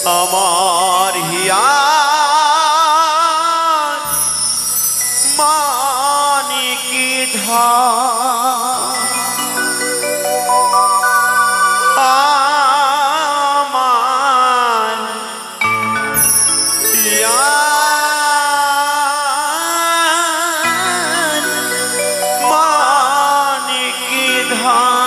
আমার হিয়া মানিকি ধার আমার হিয়া মানিকি ধার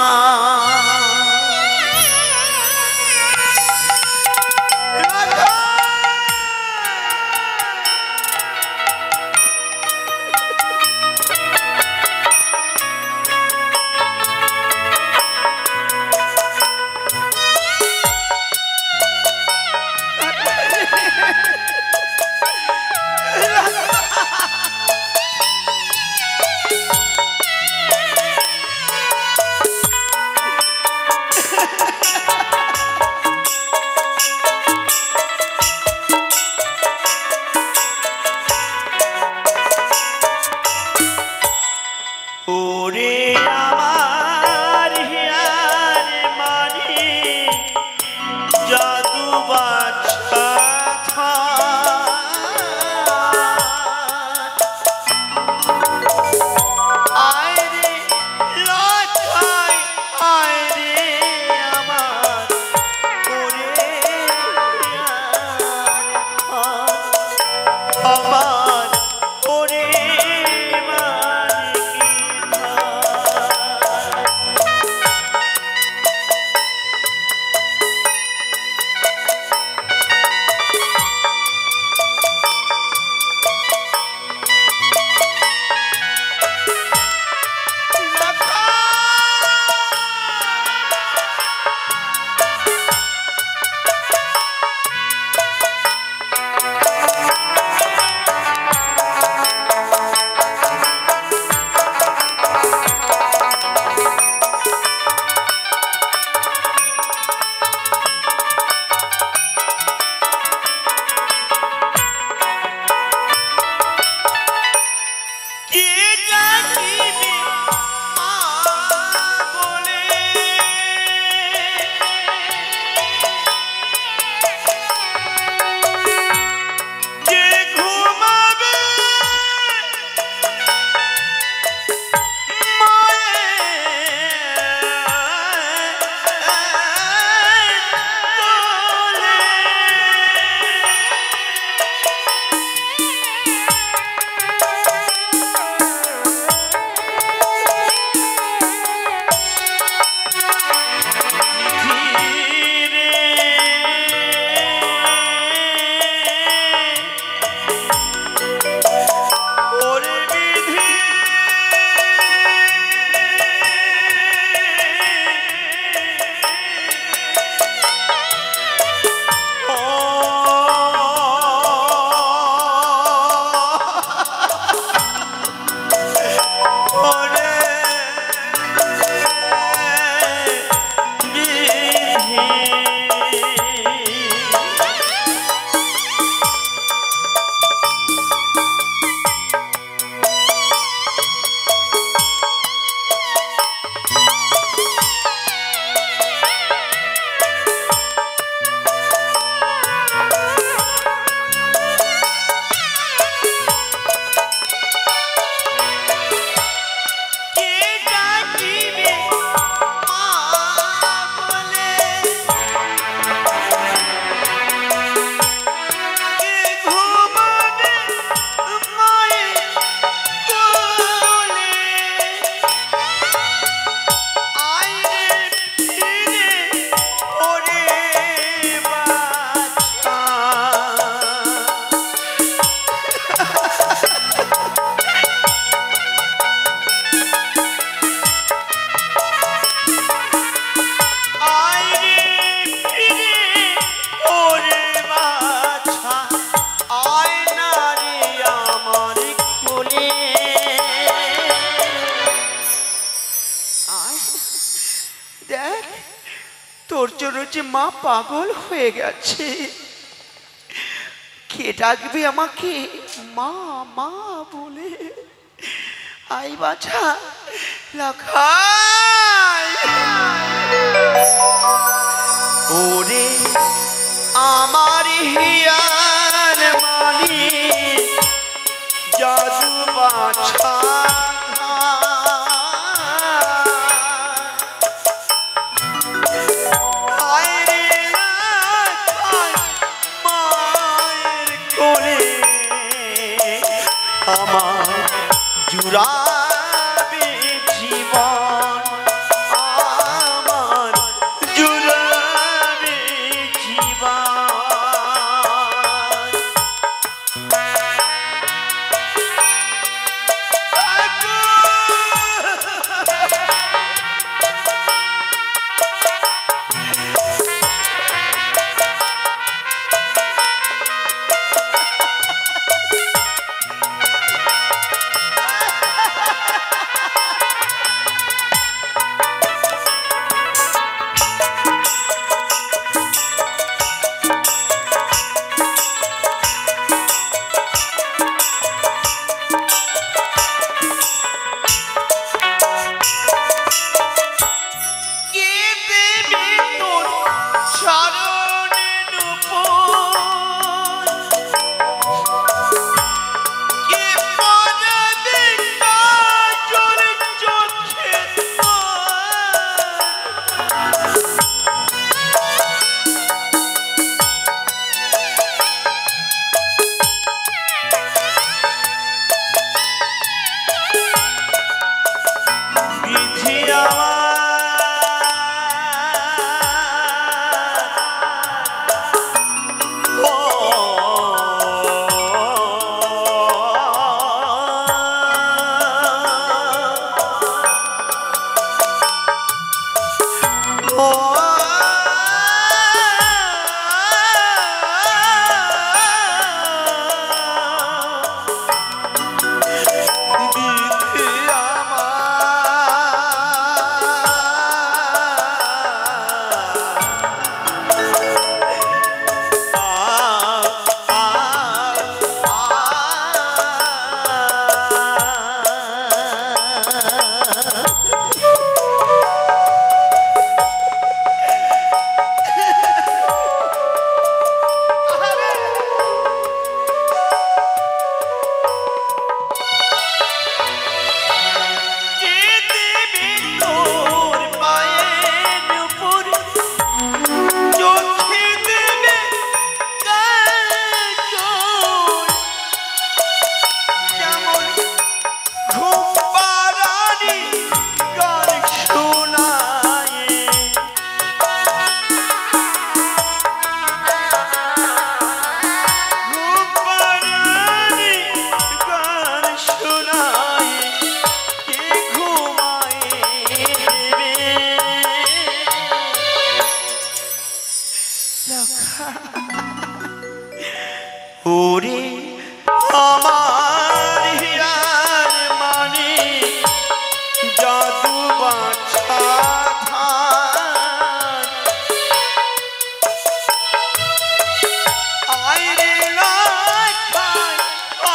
তোর জন্য যে মা পাগল হয়ে গেছে। কে ডাকবে আমাকে মা মা বলে? আই বাছা লাখাই ওরে আমার আমার জুড়াবে জীবন, আমার জুড়াবে জীবন। ওরে আমার হিয়ার মানে জাদু বাছা ধান, আইরে লাখায়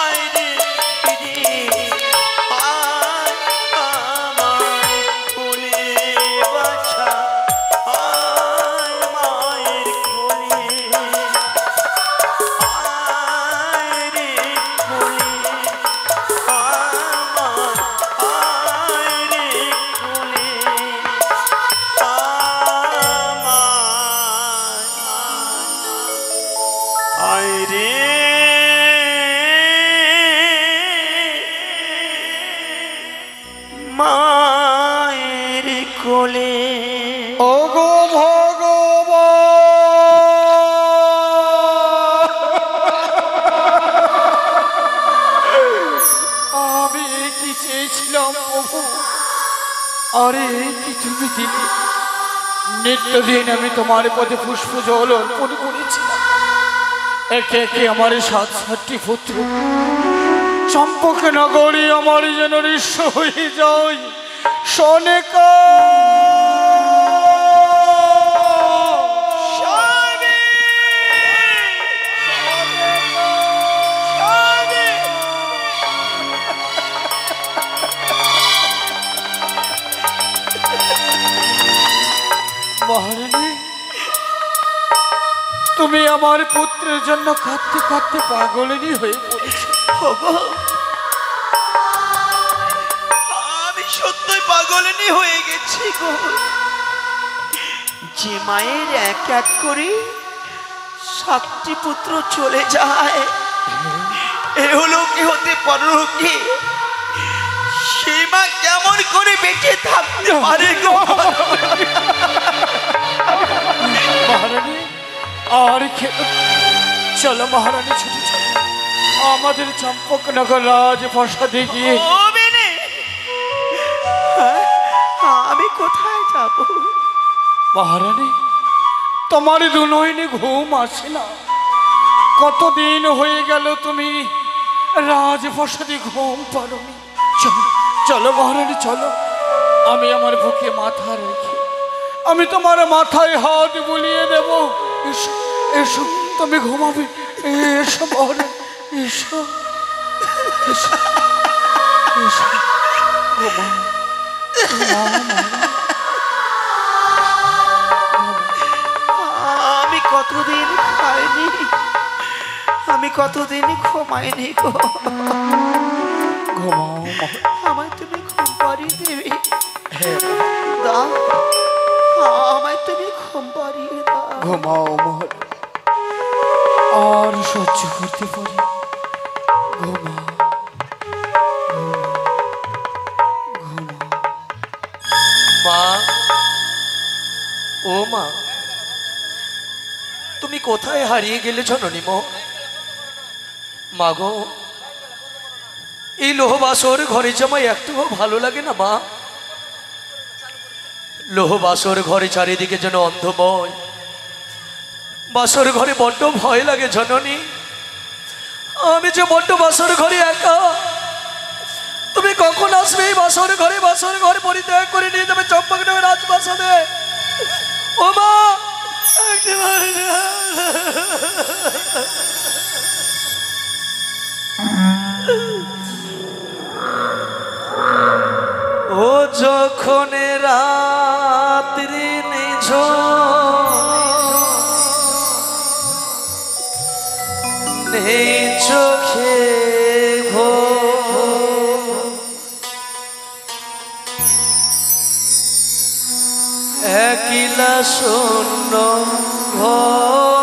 আইরে রে, আয় আমার কোলে বাছা, আয় মায়ের কোলে, মায়ের কোলে। ওগো ভগবান, আমি কি চেয়েছিলাম প্রভু, আরে কি তুমি দিলে। নিত্যদিন আমি তোমার পথে পুষ্প জল অর্পণ করেছিলাম, একে একে আমার 7 পুত্র চম্পক নগরী আমার যেন নিঃস্ব হয়ে যায়। সোনেকা মহারানী, তুমি আমার পুত্রের জন্য কাঁদতে কাঁদতে পাগলেরই হয়ে পড়েছ। আমি সত্যই পাগলেনি হয়ে গেছি গো। যে মায়ের এক এক করে 7টি পুত্র চলে যায়, এহলোকে হতে পরলোকে সেই মা কেমন করে বেঁচে থাকতে পারে গো? মহারানী আর চলো মহারানী, ছুটে চলো আমাদের চম্পকনগর রাজপ্রাসাদে গিয়ে। ও বেনে, আমি কোথায় যাব? মহারানী তোমার দু নয়নে ঘুম আসে না, কতদিন হয়ে গেল তুমি রাজপ্রাসাদে ঘুম পারোনি। চলো চলো মহারানী চলো, আমি আমার বুকে মাথা রেখে আমি তোমার মাথায় হাত বুলিয়ে দেব। এসো এসো, তুমি ঘুমাবে। এসো মহারানী, এসো এসো এসো, ঘুমাও ঘুমাও মহারানী। আমি কতদিন খাইনি, আমি কতদিন ঘুমাইনি গো। ঘুমাও আমায় তুমি ঘুম পাড়িয়ে দেবে? দাও, আমায় তুমি ঘুম পাড়িয়ে দাও। ঘুমাও মহারানী, আর সহ্য করতে পারি। ঘুমাও মা, ও মা, তুমি কোথায় হারিয়ে গেলে জননী মো? মা গো, এই লোহবাসর ঘরে জামাই একটুও ভালো লাগে না মা। লোহবাসর ঘরে চারিদিকে যেন অন্ধময়, বাসর ঘরে বড্ড ভয় লাগে জননী। আমি যে বড্ড বাসর ঘরে একা, তুমি কখন আসবে এই বাসর ঘরে? বাসর ঘর পরিত্যাগ করে নিয়ে যাবে চম্পকনগর রাজপ্রাসাদে। ও মা, ও যখন রাত্রি নিঝ নেই চোখে একলা শূন্য ঘরে,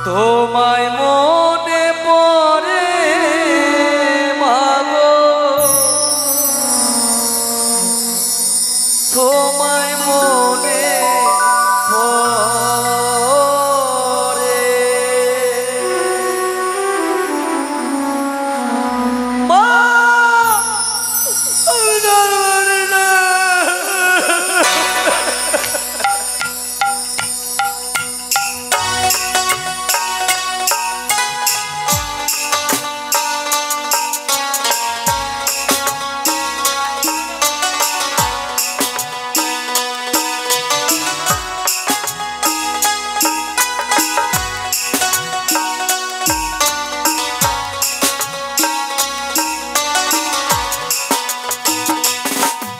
তোমায় মনে পড়ে মাগো, তোমায় মনে পড়ে। মা, আমি আর পারি না।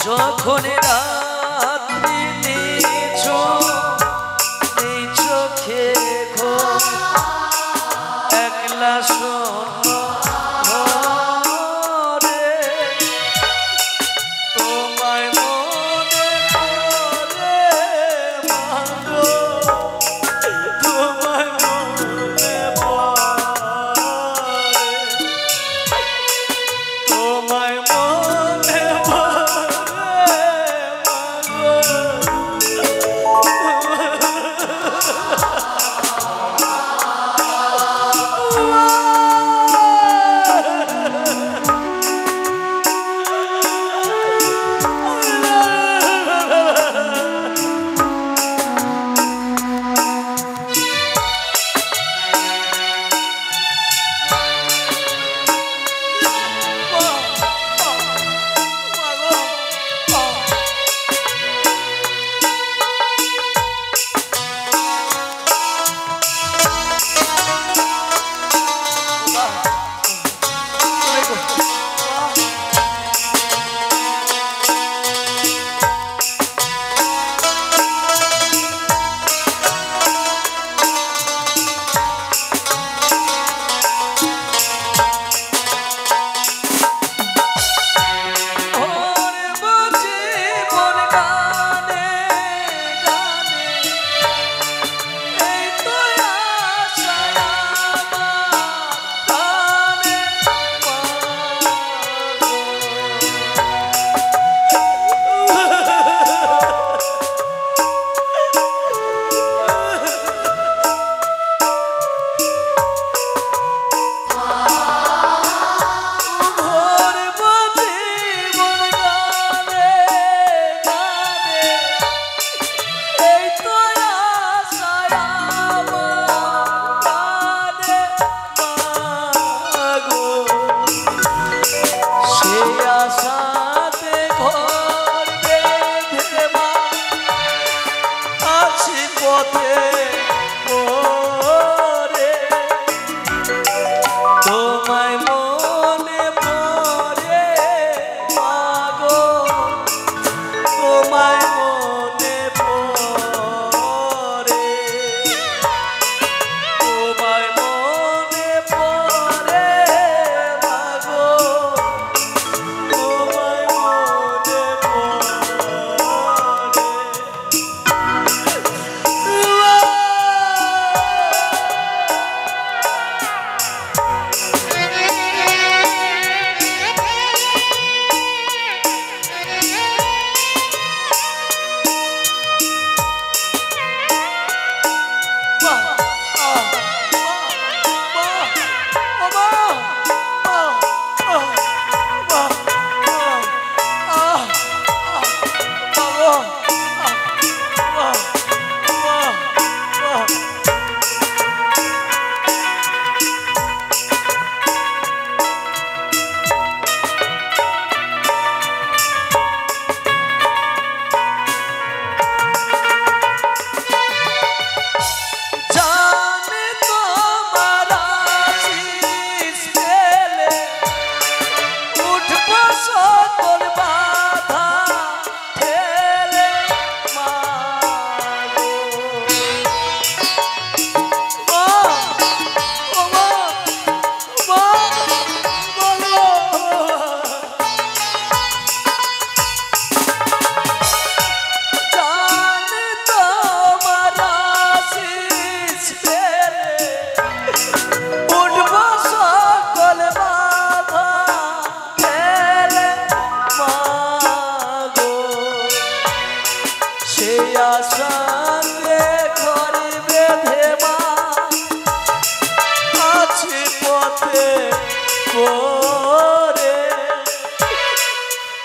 যখন রাত্রি নিঝু নেই চোখে ঘুম, একলা শূন্য ঘরে, তোমায় মনে পড়ে মাগো, তোমায় মনে পড়ে, তোমায় মনে পড়ে মাগো। পথে পড়ে তোমায় মনে পড়ে মাগো তোমায় মনে পড়ে তোমায় মনে পড়ে মাগো তোমায় মনে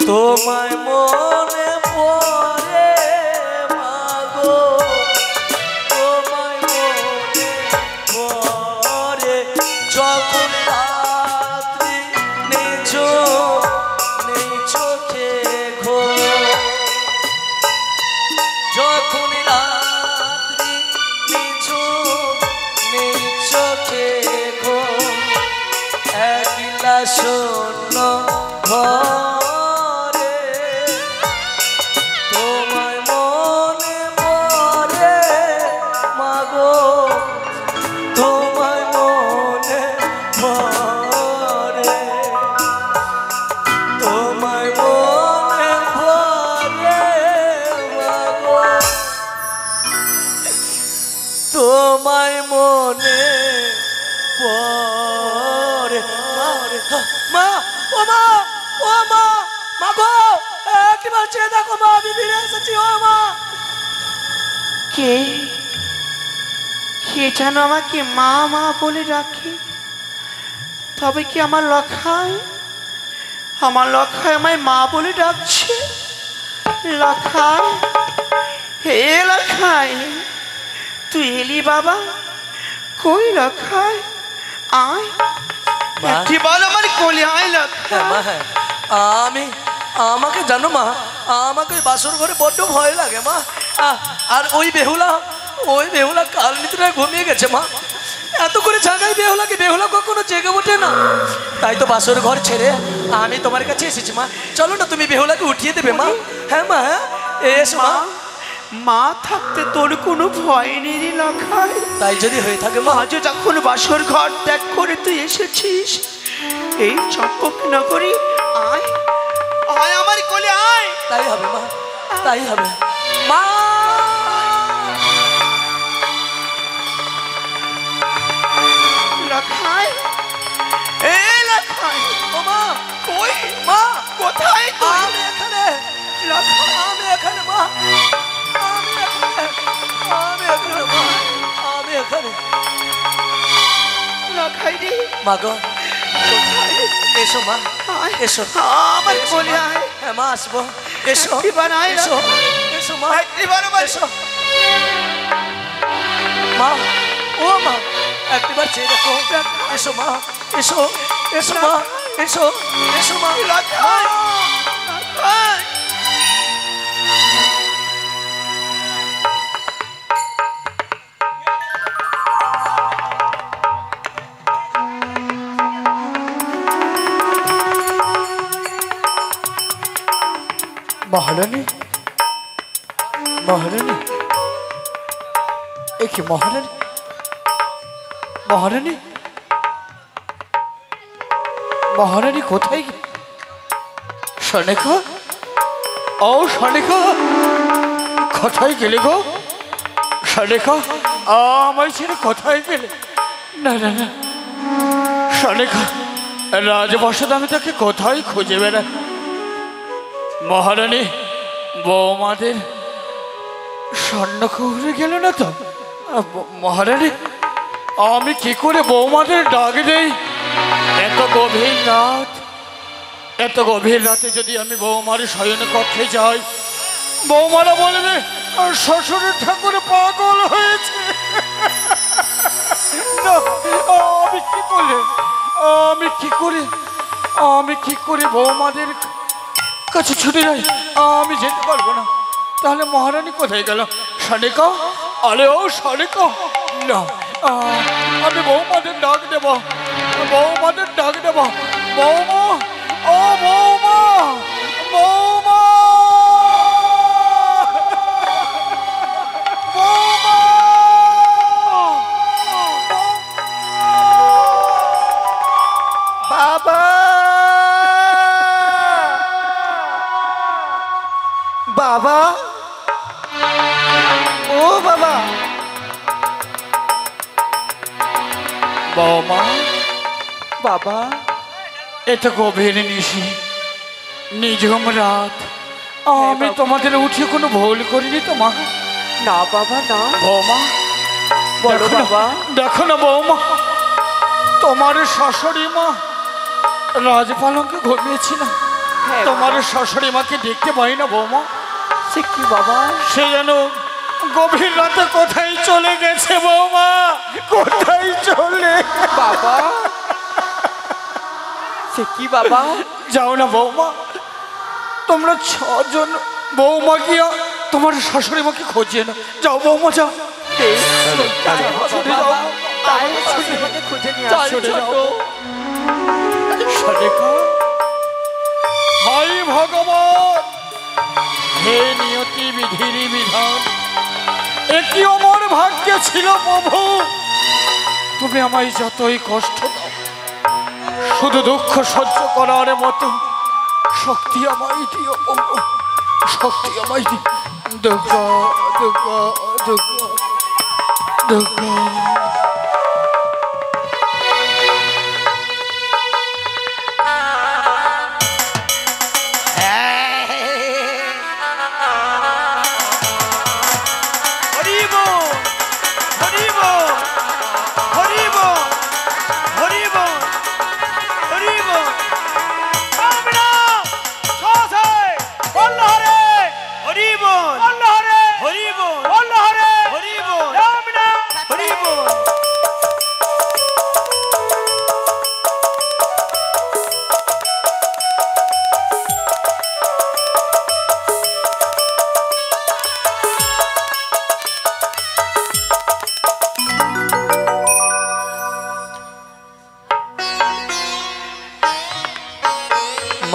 তোমায় মনে পড়ে মাগো তোমায় মনে পড়ে যখন রাত্রি নেই চোখে ঘোর যখন রাত্রি নেই চোখে ঘোর একলা শূন্য ঘর তোমায় মনে পড়ে মা ও মা ও মা মা গো একবার চেয়ে দেখো মা আমি ফিরে এসেছি ও মা কে কে যেন আমাকে মা মা বলে ডাকে তবে কি আমার লখাই আমায় মা বলে ডাকছে লখাই হে লখাই তুই এলি বাবা কই লখাই আয় একটি বল আমার কোলে আয় লখাই আমি আমাকে জানো মা আমাকে বাসর ঘরে বড্ড ভয় লাগে মা আর ওই বেহুলা কাল নিদ্রায় ঘুমিয়ে গেছে মা এত করে জাগাই বেহুলা কখনো জেগে ওঠে না তাই তো বাসর ঘর ছেড়ে আমি তোমার কাছে এসেছি মা চলো না তুমি বেহুলাকে উঠিয়ে দেবে মা হ্যাঁ মা হ্যাঁ এসো মা মা থাকতে তোর কোনো ভয় নেই লখাই তাই যদি হয়ে থাকে মা আজও যখন বাসর ঘর ত্যাগ করে তুই এসেছিস এই চম্পকনগরে আয় আয় আমার কোলে আয় তাই হবে মা তাই হবে মা লখাই এ লখাই ও মা কই মা কোথায় তুই আমি এখানে লখাই আমি এখানে মা আমি এখানে মা আমি এখানে লখাই রে মা গো কোথায় এসো মা আয় এসো আমার কোলে আয় হ্যাঁ মা আসবো এসো একটিবার আয় এসো এসো মা একটিবার এসো মা ও মা একবার চেয়ে দেখো এসো মা এসো এসো মা এসো এসো মা লখাই লখাই মহারানী, মহারানী, এ কি মহারানী? মহারানী, মহারানী কোথায়? সনেকা, ও সনেকা, কোথায় গেলে গো? সনেকা, আমায় ছেড়ে কোথায় গেলে? না না না, সনেকা, রাজবসত আমি তাকে কোথায় খুঁজে বেড়াই। মহারানী, বৌমাদের স্বর্ণ খুঁড়ে গেল না তো? মহারানী, আমি কি করে বৌমাদের ডাক দেই? এত গভীর রাত, এত গভীর রাতে যদি আমি বৌমার শয়ন কক্ষে যাই, বৌমারা বলবে শ্বশুরের ঠাকুর পাগল হয়েছে। না, আমি কি করে, আমি কি করে, আমি কি করে বৌমাদের কাছে ছুটে যাই? আমি যেতে পারবো না। তাহলে মহারানী কোথায় গেল? সনেকা, আরে ও সনেকা, না, আমি বৌমাদের ডাক দেব, বৌমাদের ডাক দেব। বৌমা, ও বৌমা, বৌমা, বৌমা, বাবা, বাবা, ও বাবা, বৌমা, বাবা, এত গভীর নিশি, নিঝুম রাত, আমি তোমাদের উঠে কোনো ভুল করিনি তো মা? না বাবা না। বৌমা, বলো দেখো না, বাবা। দেখো না বৌমা, তোমার শাশুড়ি মা রাজপালঙ্কে ঘুমিয়েছিল। হ্যাঁ তোমার বাবা। শাশুড়ি মাকে দেখতে পাই না বৌমা। সে কি বাবা? সে যেন গভীর রাতে কোথায় চলে গেছে বৌমা, কোথায় চলে? বাবা, সে কি বাবা? যাও না বৌমা, তোমরা ছজন বৌমা গিয়া তোমার শাশুড়ি মাকে খোঁজে না। যাও বৌমা, যাও। খুঁজে নিয়ে আসো। হাই ভগবান, হে নিয়তি বিধির বিধান, একই অমর ভাগ্যে ছিল প্রভু। তুমি আমায় যতই কষ্ট দাও, শুধু দুঃখ সহ্য করার মতো শক্তি আমায় দিও প্রভু, শক্তি আমায় দিও। দুর্গা, দুর্গা, দুর্গা, দুর্গা।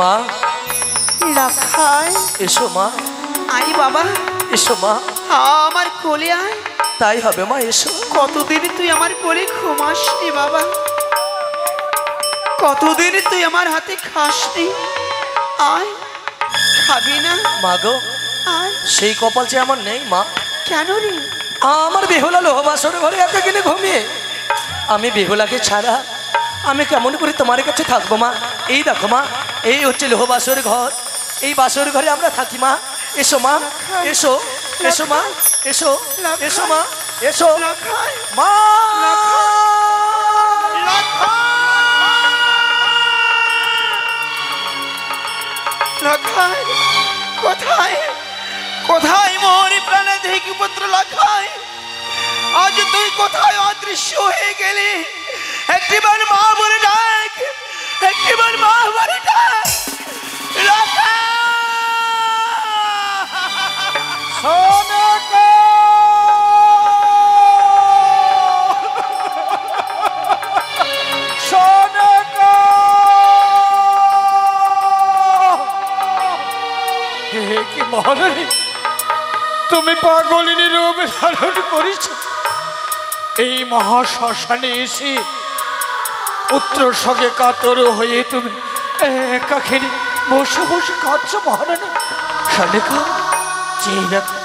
মা, রাখাই, এসো মা, আই বাবা, এসো মা। আমার কোলে আয়। তাই হবে মা, এসো। কতদিন তুই আমার কোলে ঘুমাসনি বাবা, কতদিন তুই আমার হাতে খাসনি। আয়, খাবি না? মা গো, আয়। সেই কপাল যে আমার নেই মা। কেন রে? আমার বেহুলা লোহবাসর ঘরে একা গেলে ঘুমিয়ে, আমি বেহুলাকে ছাড়া আমি কেমন করে তোমার কাছে থাকবো মা? এই দেখো মা, এই হচ্ছে লোহবাসর ঘর, এই বাসর ঘরে আমরা থাকি মা। এসো মা, এসো, এসো মা, এসো, এসো মা, এসো রাখাই, মা। রাখাই, কোথায়, কোথায় মোর প্রাণাধিক পুত্র লাখাই? আজ তুই কোথায় অদৃশ্য হয়ে গেলি? একটিবার মা বলে ডাক, একটিবার মা বলে ডাক। লাখাই, সোনাকা, সোনাকা, হে কি তুমি পাগলিনী রূপ ধারণ করেছ এই মহাশ্মশানে এসে পুত্র সঙ্গে কাতর হয়ে তুমি একাখানি বসে বসে কাঁদছো মহারানী। শালিকা চেয়ে দেখো,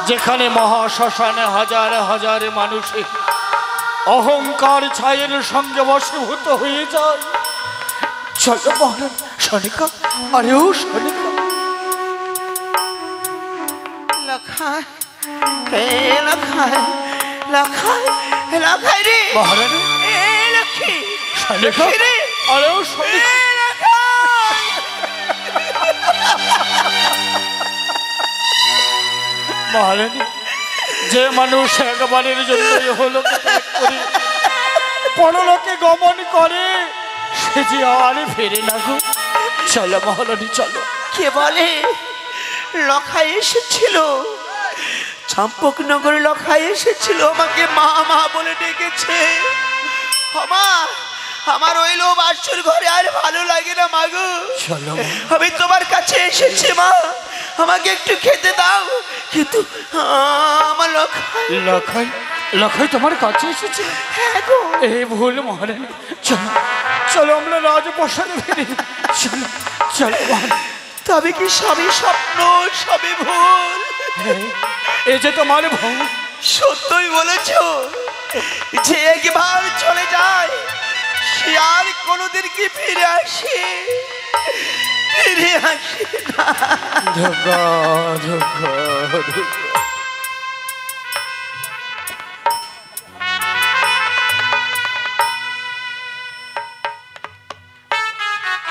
যেখানে মহাশ্মশানে হাজার হাজার মানুষে অহংকার ছায়ের সঙ্গে বশীভূত হয়ে যায়। চলো মহারানী। শালিকা, আরে ও শালিকা। লখাই লখাই লখাই লখাই রে মহারানী। এ লক্ষ্মী শালিকা, রে আরে ও শালিকা। মহারানী, যে মানুষ একবারের জন্য ইহলোকে ত্যাগ করে পরলোকে গমন করে সে যে আর ফেরে না গো। চলো মহারানী চলো। কে বলে লখাই এসেছিল? চম্পকনগর লখাই এসেছিল, আমাকে মা মা বলে ডেকেছে। আমার ওই লো বাসর ঘরে আর ভালো লাগে না মা গো। চলো আমি তোমার কাছে এসেছি মা, আমাকে একটু খেতে দাও। কিন্তু আমার লখাই লখাই, লখাই তোমার কাছে এসেছে? হ্যাঁ গো। এই ভুল মহারানী। চলো চলো আমরা রাজপ্রাসাদে ফিরে যাই। চলো চলো মহারানী। তবে কি সবই স্বপ্ন, সবই ভুল? এই যে তোমার ভুল। সত্যই বলেছ, যে একবার চলে যায় সে আর কোনোদিন কি ফিরে আসে? ফিরে আসে না। ধোকা ধোকা ধোকা।